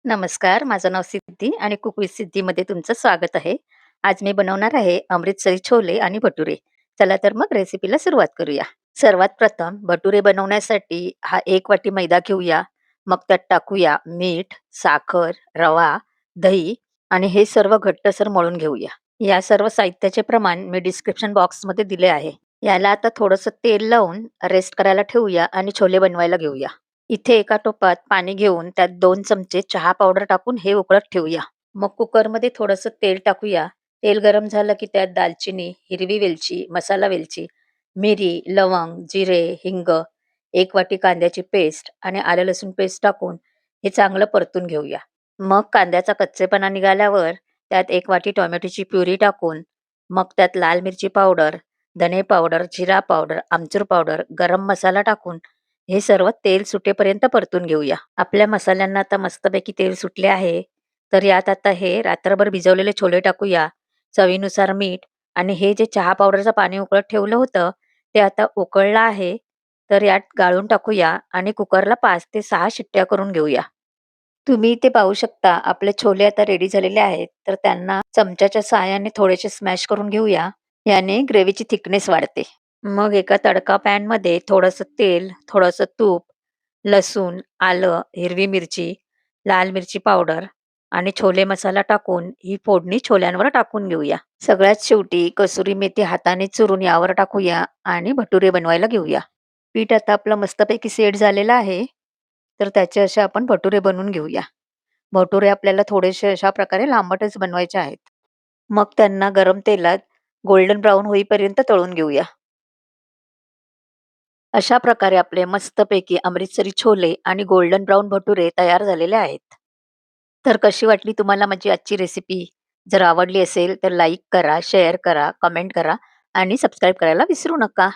नमस्कार, माझं नाव सिद्धी आणि कुक विथ सिद्धीमध्ये तुमचं स्वागत आहे. आज मी बनवणार आहे अमृतसरी छोले आणि भटुरे. चला तर मग रेसिपीला सुरुवात करूया. सर्वात प्रथम भटुरे बनवण्यासाठी हा 1 वाटी मैदा घेऊया. मग त्यात टाकूया मीठ, साखर, रवा, दही आणि हे सर्व घट्टसर मळून घेऊया. या सर्व साहित्याचे प्रमाण मी डिस्क्रिप्शन बॉक्समध्ये दिले आहे. याला आता थोडंसं तेल लावून रेस्ट करायला ठेवूया आणि छोले बनवायला घेऊया. इथे एका टोपात पाणी घेऊन त्यात 2 चमचे चहा पावडर टाकून हे उकळत ठेवूया. मग कुकरमध्ये थोडंसं तेल टाकूया. तेल गरम झालं की त्यात दालचिनी, हिरवी वेलची, मसाला वेलची, मिरी, लवंग, जिरे, हिंग, 1 वाटी कांद्याची पेस्ट आणि आलं लसूण पेस्ट टाकून हे चांगलं परतून घेऊया. मग कांद्याचा कच्चेपणा निघाल्यावर त्यात 1 वाटी टोमॅटोची प्युरी टाकून, मग त्यात लाल मिरची पावडर, धने पावडर, जीरा पावडर, आमचूर पावडर, गरम मसाला टाकून हे सर्व तेल सुटेपर्यंत परतून घेऊया. आपल्या मसाल्यांना आता मस्तपैकी तेल सुटले आहे. तर यात आता हे रात्रभर भिजवलेले छोले टाकूया. चवीनुसार मीठ आणि हे जे चहा पावडरचं पाणी उकळत ठेवलं होतं, ते आता उकळलं आहे. तर यात गाळून टाकूया आणि कुकरला 5 ते 6 शिट्ट्या करून घेऊया. तुम्ही इथे पाहू शकता आपले छोले आता रेडी झालेले आहेत. तर त्यांना चमच्याच्या सहाय्याने थोडेसे स्मॅश करून घेऊया. याने ग्रेव्हीची थिकनेस वाढते. मग एका तडका पॅनमध्ये थोडंसं तेल, थोडंसं तूप, लसूण, आलं, हिरवी मिरची, लाल मिरची पावडर आणि छोले मसाला टाकून ही फोडणी छोल्यांवर टाकून घेऊया. सगळ्यात शेवटी कसुरी मेथी हाताने चुरून यावर टाकूया आणि भटुरे बनवायला घेऊया. पीठ आता आपलं मस्तपैकी सेट झालेलं आहे. तर त्याचे असे आपण भटुरे बनवून घेऊया. भटुरे आपल्याला थोडेसे अशा प्रकारे लांबटच बनवायचे आहेत. मग त्यांना गरम तेलात गोल्डन ब्राउन होईपर्यंत तळून घेऊया. अशा प्रकारे आपले मस्तपैकी अमृतसरी छोले आणि गोल्डन ब्राउन भटुरे तयार झालेले आहेत. तर कशी वाटली तुम्हाला माझी आजची रेसिपी? जर आवडली असेल तर लाईक करा, शेअर करा, कमेंट करा आणि सबस्क्राईब करायला विसरू नका.